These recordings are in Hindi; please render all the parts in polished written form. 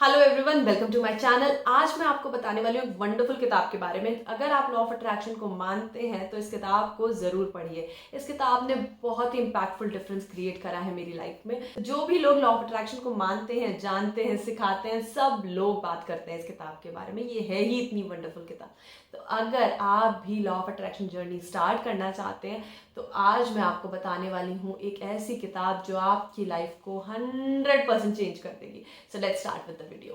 Hello everyone, welcome to my channel. आज मैं आपको बताने वाली हूँ एक वंडरफुल किताब के बारे में। अगर आप लॉ ऑफ अट्रैक्शन को मानते हैं तो इस किताब को जरूर पढ़िए। इस किताब ने बहुत ही इम्पैक्टफुल डिफरेंस क्रिएट करा है मेरी लाइफ में। जो भी लोग लॉ ऑफ अट्रैक्शन को मानते हैं, जानते हैं, सिखाते हैं, सब लोग बात करते हैं इस किताब के बारे में। ये है ही इतनी वंडरफुल किताब। तो अगर आप भी law of attraction journey start करना चाहते हैं तो आज मैं आपको बताने वाली हूँ एक ऐसी किताब जो आपकी लाइफ को 100% चेंज कर देगी। So let's start with the video.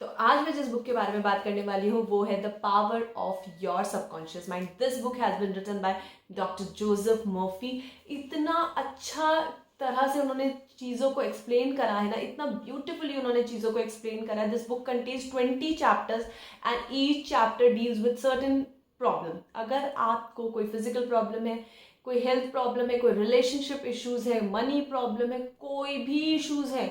तो आज मैं जिस बुक के बारे में बात करने वाली हूँ वो है the power of your subconscious mind. This book has been written by doctor Joseph Murphy. इतना अच्छा तरह से उन्होंने चीज़ों को एक्सप्लेन करा है ना, इतना ब्यूटिफुली उन्होंने चीज़ों को एक्सप्लेन करा है। This book contains 20 chapters and each chapter deals with certain problem. अगर आपको कोई फिजिकल प्रॉब्लम है, कोई हेल्थ प्रॉब्लम है, कोई रिलेशनशिप इश्यूज है, मनी प्रॉब्लम है, कोई भी इश्यूज है,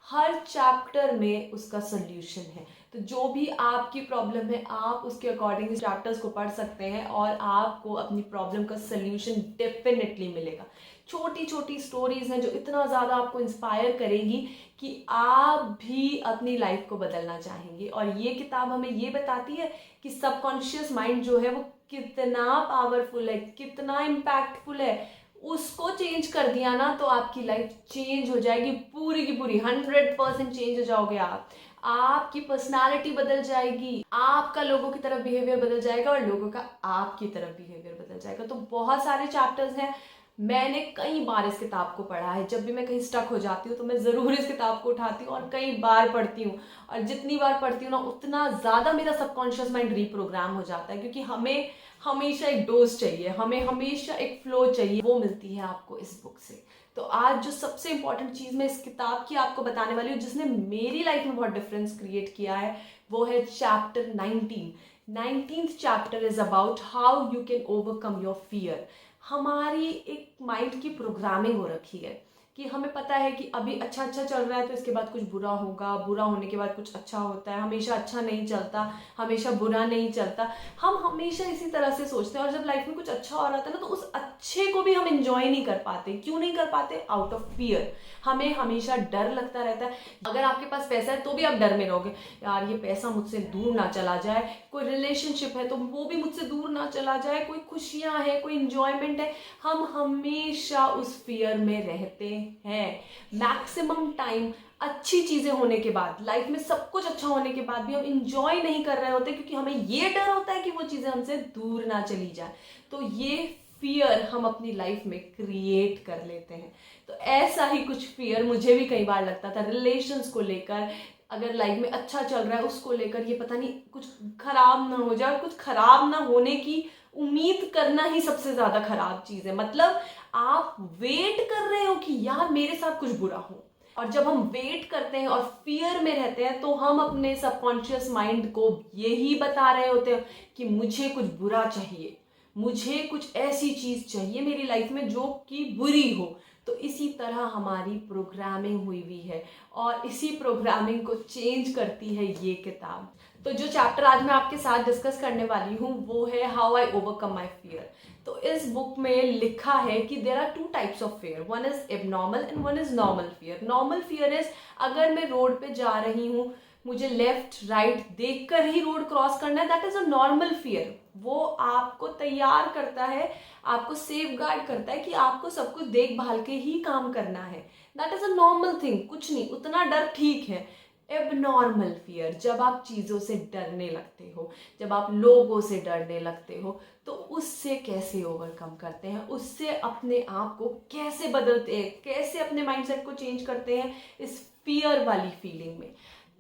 हर चैप्टर में उसका सोल्यूशन है। तो जो भी आपकी प्रॉब्लम है आप उसके अकॉर्डिंग इस चैप्टर्स को पढ़ सकते हैं और आपको अपनी प्रॉब्लम का सोल्यूशन डेफिनेटली मिलेगा। छोटी छोटी स्टोरीज हैं जो इतना ज़्यादा आपको इंस्पायर करेगी कि आप भी अपनी लाइफ को बदलना चाहेंगे। और ये किताब हमें ये बताती है कि सबकॉन्शियस माइंड जो है वो कितना पावरफुल है, कितना इम्पैक्टफुल है। उसको चेंज कर दिया ना तो आपकी लाइफ चेंज हो जाएगी, पूरी की पूरी 100% चेंज हो जाओगे आप। आपकी पर्सनालिटी बदल जाएगी, आपका लोगों की तरफ बिहेवियर बदल जाएगा और लोगों का आपकी तरफ बिहेवियर बदल जाएगा। तो बहुत सारे चैप्टर्स हैं। मैंने कई बार इस किताब को पढ़ा है। जब भी मैं कहीं स्टक हो जाती हूँ तो मैं ज़रूर इस किताब को उठाती हूँ और कई बार पढ़ती हूँ। और जितनी बार पढ़ती हूँ ना उतना ज़्यादा मेरा सबकॉन्शियस माइंड रीप्रोग्राम हो जाता है, क्योंकि हमें हमेशा एक डोज चाहिए, हमें हमेशा एक फ्लो चाहिए, वो मिलती है आपको इस बुक से। तो आज जो सबसे इंपॉर्टेंट चीज़ मैं इस किताब की आपको बताने वाली हूँ जिसने मेरी लाइफ में बहुत डिफरेंस क्रिएट किया है, वो है chapter 19। 19th chapter is about how you can overcome your fear. हमारी एक माइंड की प्रोग्रामिंग हो रखी है कि हमें पता है कि अभी अच्छा अच्छा चल रहा है तो इसके बाद कुछ बुरा होगा, बुरा होने के बाद कुछ अच्छा होता है, हमेशा अच्छा नहीं चलता, हमेशा बुरा नहीं चलता। हम हमेशा इसी तरह से सोचते हैं और जब लाइफ में कुछ अच्छा हो रहा था ना तो उस अच्छे को भी हम इंजॉय नहीं कर पाते। क्यों नहीं कर पाते? Out of fear. हमें हमेशा डर लगता रहता है। अगर आपके पास पैसा है तो भी आप डर में रहोगे, यार ये पैसा मुझसे दूर ना चला जाए। कोई रिलेशनशिप है तो वो भी मुझसे दूर ना चला जाए। कोई खुशियां है, कोई इंजॉयमेंट है, हम हमेशा उस फियर में रहते हैं। मैक्सिमम टाइम अच्छी चीजें होने के बाद, लाइफ में सब कुछ अच्छा होने के बाद भी हम इंजॉय नहीं कर रहे होते, क्योंकि हमें ये डर होता है कि वो चीजें हमसे दूर ना चली जाए। तो ये फियर हम अपनी लाइफ में क्रिएट कर लेते हैं। तो ऐसा ही कुछ फियर मुझे भी कई बार लगता था रिलेशंस को लेकर। अगर लाइफ में अच्छा चल रहा है उसको लेकर ये पता नहीं कुछ खराब ना हो जाए। कुछ खराब ना होने की उम्मीद करना ही सबसे ज्यादा खराब चीज है। मतलब आप वेट कर रहे हो कि यार मेरे साथ कुछ बुरा हो। और जब हम वेट करते हैं और फियर में रहते हैं तो हम अपने सबकॉन्शियस माइंड को यही बता रहे होते हैं कि मुझे कुछ बुरा चाहिए, मुझे कुछ ऐसी चीज चाहिए मेरी लाइफ में जो कि बुरी हो। तो इसी तरह हमारी प्रोग्रामिंग हुई हुई है और इसी प्रोग्रामिंग को चेंज करती है ये किताब। तो जो चैप्टर आज मैं आपके साथ डिस्कस करने वाली हूँ वो है how I overcome my fear. तो इस बुक में लिखा है कि there are 2 types of fear, one is abnormal and one is normal fear. Normal fear is अगर मैं रोड पे जा रही हूँ, मुझे लेफ्ट राइट देखकर ही रोड क्रॉस करना है, that is a normal fear. वो आपको तैयार करता है, आपको सेफ गार्ड करता है कि आपको सब कुछ देखभाल के ही काम करना है। That is a normal thing, कुछ नहीं, उतना डर ठीक है। एबनॉर्मल फियर, जब आप चीज़ों से डरने लगते हो, जब आप लोगों से डरने लगते हो, तो उससे कैसे ओवरकम करते हैं, उससे अपने आप को कैसे बदलते हैं, कैसे अपने माइंडसेट को चेंज करते हैं इस फियर वाली फीलिंग में।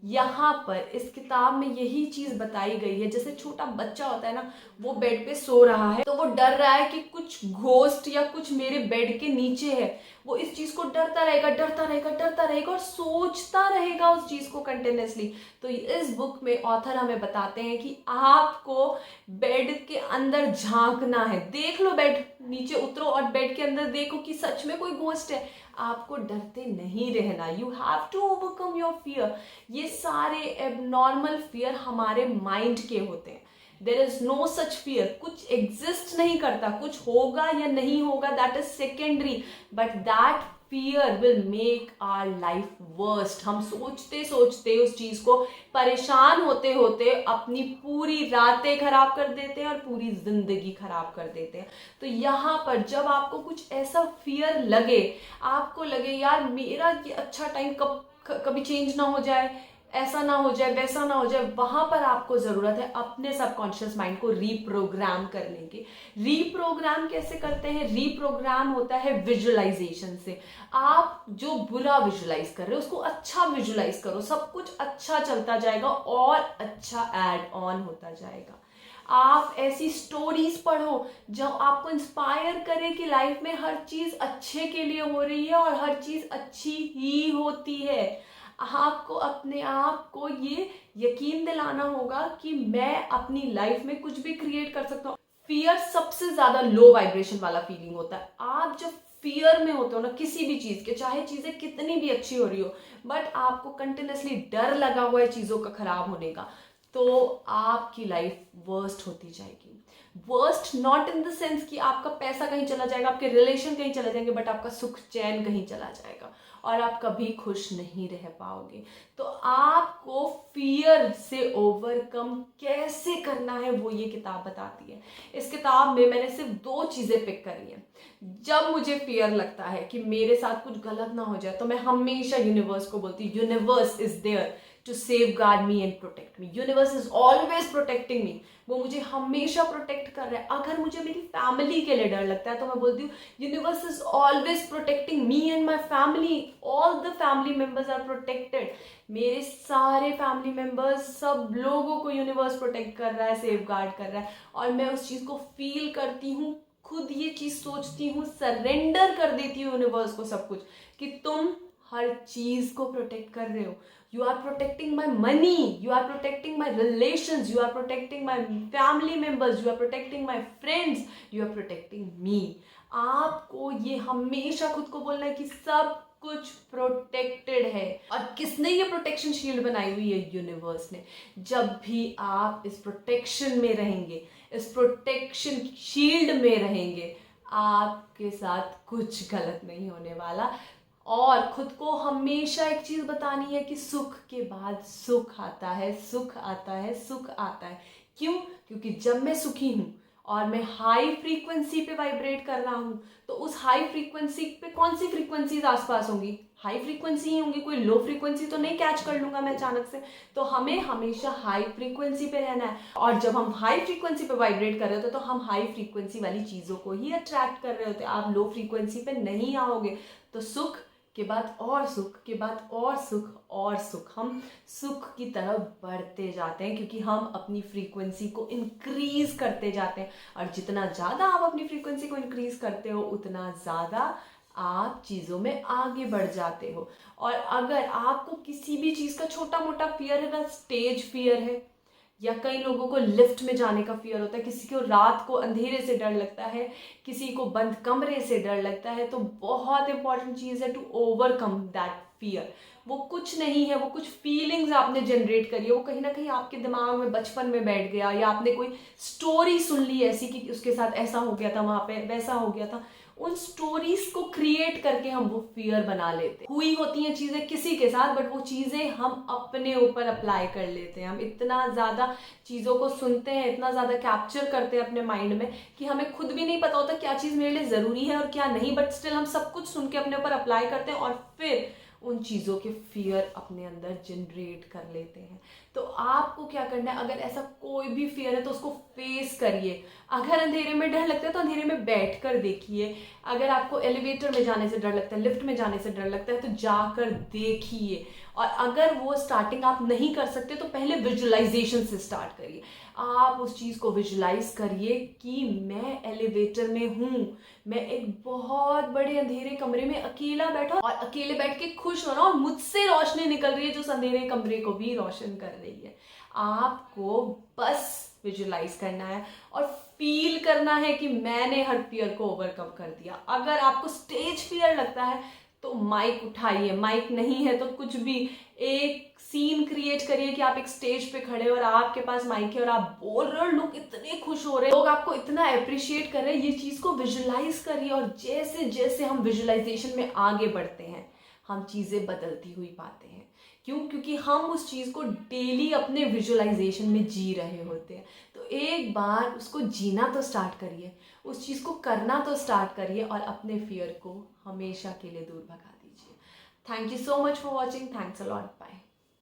यहाँ पर इस किताब में यही चीज बताई गई है। जैसे छोटा बच्चा होता है ना, वो बेड पे सो रहा है तो वो डर रहा है कि कुछ घोस्ट या कुछ मेरे बेड के नीचे है। वो इस चीज को डरता रहेगा, डरता रहेगा, डरता रहेगा और सोचता रहेगा उस चीज को कंटिन्यूसली। तो इस बुक में ऑथर हमें बताते हैं कि आपको बेड के अंदर झांकना है। देख लो, बेड नीचे उतरो और बेड के अंदर देखो कि सच में कोई घोस्ट है। आपको डरते नहीं रहना। You have to overcome your fear. ये सारे एबनॉर्मल फियर हमारे माइंड के होते हैं। There is no such fear, कुछ एग्जिस्ट नहीं करता। कुछ होगा या नहीं होगा that is secondary, but that fear will make our life worst. हम सोचते सोचते उस चीज को, परेशान होते होते अपनी पूरी रातें खराब कर देते हैं और पूरी जिंदगी खराब कर देते हैं। तो यहाँ पर जब आपको कुछ ऐसा फियर लगे, आपको लगे यार मेरा ये अच्छा टाइम कभी चेंज ना हो जाए, ऐसा ना हो जाए, वैसा ना हो जाए, वहां पर आपको जरूरत है अपने सबकॉन्शियस माइंड को रीप्रोग्राम करने की। रीप्रोग्राम कैसे करते हैं? रीप्रोग्राम होता है विजुअलाइजेशन से। आप जो बुरा विजुअलाइज कर रहे हो उसको अच्छा विजुअलाइज करो, सब कुछ अच्छा चलता जाएगा और अच्छा ऐड ऑन होता जाएगा। आप ऐसी स्टोरीज पढ़ो जो आपको इंस्पायर करे कि लाइफ में हर चीज अच्छे के लिए हो रही है और हर चीज अच्छी ही होती है। आपको अपने आप को ये यकीन दिलाना होगा कि मैं अपनी लाइफ में कुछ भी क्रिएट कर सकता हूँ। फियर सबसे ज्यादा लो वाइब्रेशन वाला फीलिंग होता है। आप जब फियर में होते हो ना किसी भी चीज के, चाहे चीजें कितनी भी अच्छी हो रही हो, बट आपको कंटिन्यूसली डर लगा हुआ है चीजों का खराब होने का, तो आपकी लाइफ वर्स्ट होती जाएगी। Worst not in the sense कि आपका पैसा कहीं चला जाएगा, आपके रिलेशन कहीं चले जाएंगे, बट आपका सुख चैन कहीं चला जाएगा और आप कभी खुश नहीं रह पाओगे। तो आपको फियर से ओवरकम कैसे करना है वो ये किताब बताती है। इस किताब में मैंने सिर्फ 2 चीजें पिक करी हैं। जब मुझे फियर लगता है कि मेरे साथ कुछ गलत ना हो जाए, तो मैं हमेशा यूनिवर्स को बोलती हूँ, universe is there to safeguard me and protect me. Universe is always protecting me. वो मुझे हमेशा प्रोटेक्ट कर रहा है। अगर मुझे मेरी फैमिली के लिए डर लगता है तो मैं बोलती हूँ universe is always protecting me and my family. All the family members are protected. मेरे सारे फैमिली मेंबर्स, सब लोगों को यूनिवर्स प्रोटेक्ट कर रहा है, सेफ गार्ड कर रहा है। और मैं उस चीज को फील करती हूँ, खुद ये चीज सोचती हूँ, सरेंडर कर देती हूँ यूनिवर्स को सब कुछ, कि तुम हर चीज को प्रोटेक्ट कर रहे हो। You are protecting my money, you are protecting my relations, you are protecting my family members, you are protecting my friends, you are protecting me. आपको ये हमेशा खुद को बोलना है कि सब कुछ प्रोटेक्टेड है। और किसने ये प्रोटेक्शन शील्ड बनाई हुई है? यूनिवर्स ने। जब भी आप इस प्रोटेक्शन में रहेंगे, इस प्रोटेक्शन शील्ड में रहेंगे, आपके साथ कुछ गलत नहीं होने वाला। और खुद को हमेशा एक चीज बतानी है कि सुख के बाद सुख आता है, सुख आता है, सुख आता है। क्यों? क्योंकि जब मैं सुखी हूं और मैं हाई फ्रीक्वेंसी पे वाइब्रेट कर रहा हूं, तो उस हाई फ्रीक्वेंसी पे कौन सी फ्रीक्वेंसीज आसपास होंगी? हाई फ्रीक्वेंसी ही होंगी। कोई लो फ्रीक्वेंसी तो नहीं कैच कर लूंगा मैं अचानक से। तो हमें हमेशा हाई फ्रीक्वेंसी पे रहना है। और जब हम हाई फ्रीक्वेंसी पे वाइब्रेट कर रहे होते तो हम हाई फ्रीक्वेंसी वाली चीजों को ही अट्रैक्ट कर रहे होते। आप लो फ्रीक्वेंसी पे नहीं आओगे तो सुख के बाद और सुख के बाद और सुख और सुख, हम सुख की तरफ बढ़ते जाते हैं क्योंकि हम अपनी फ्रीक्वेंसी को इंक्रीज करते जाते हैं। और जितना ज़्यादा आप अपनी फ्रीक्वेंसी को इंक्रीज करते हो उतना ज़्यादा आप चीज़ों में आगे बढ़ जाते हो। और अगर आपको किसी भी चीज़ का छोटा मोटा फियर है ना, स्टेज फियर है, या कई लोगों को लिफ्ट में जाने का फियर होता है, किसी को रात को अंधेरे से डर लगता है, किसी को बंद कमरे से डर लगता है, तो बहुत इंपॉर्टेंट चीज़ है टू ओवरकम दैट फियर। वो कुछ नहीं है, वो कुछ फीलिंग्स आपने जनरेट करी है, वो कहीं ना कहीं आपके दिमाग में बचपन में बैठ गया, या आपने कोई स्टोरी सुन ली ऐसी कि उसके साथ ऐसा हो गया था, वहां पे वैसा हो गया था। उन स्टोरीज को क्रिएट करके हम वो फियर बना लेते हैं। हुई होती हैं चीजें किसी के साथ, बट वो चीजें हम अपने ऊपर अप्लाई कर लेते हैं। हम इतना ज्यादा चीजों को सुनते हैं, इतना ज्यादा कैप्चर करते हैं अपने माइंड में कि हमें खुद भी नहीं पता होता क्या चीज मेरे लिए जरूरी है और क्या नहीं, बट स्टिल हम सब कुछ सुन के अपने ऊपर अप्लाई करते हैं और फिर उन चीज़ों के फियर अपने अंदर जनरेट कर लेते हैं। तो आपको क्या करना है? अगर ऐसा कोई भी फियर है तो उसको फेस करिए। अगर अंधेरे में डर लगता है तो अंधेरे में बैठ कर देखिए। अगर आपको एलिवेटर में जाने से डर लगता है, लिफ्ट में जाने से डर लगता है, तो जाकर देखिए। और अगर वो स्टार्टिंग आप नहीं कर सकते तो पहले विजुअलाइजेशन से स्टार्ट करिए। आप उस चीज़ को विजुअलाइज करिए कि मैं एलिवेटर में हूँ, मैं एक बहुत बड़े अंधेरे कमरे में अकेला बैठा और अकेले बैठ के खुश हो रहा हूँ और मुझसे रोशनी निकल रही है जो उस अंधेरे कमरे को भी रोशन कर रही है। आपको बस विजुअलाइज करना है और फील करना है कि मैंने हर फियर को ओवरकम कर दिया। अगर आपको स्टेज फियर लगता है तो माइक उठाइए, माइक नहीं है तो कुछ भी एक सीन क्रिएट करिए कि आप एक स्टेज पे खड़े हो और आपके पास माइक है और आप बोल रहे हो, लोग इतने खुश हो रहे हैं, लोग आपको इतना अप्रिशिएट कर रहे हैं। ये चीज को विजुलाइज करिए और जैसे जैसे हम विजुलाइजेशन में आगे बढ़ते हैं हम चीजें बदलती हुई पाते हैं। क्यों? क्योंकि हम उस चीज को डेली अपने विजुलाइजेशन में जी रहे होते हैं। तो एक बार उसको जीना तो स्टार्ट करिए, उस चीज को करना तो स्टार्ट करिए और अपने फियर को हमेशा के लिए दूर भगा दीजिए। Thank you so much for watching. Thanks a lot. Bye.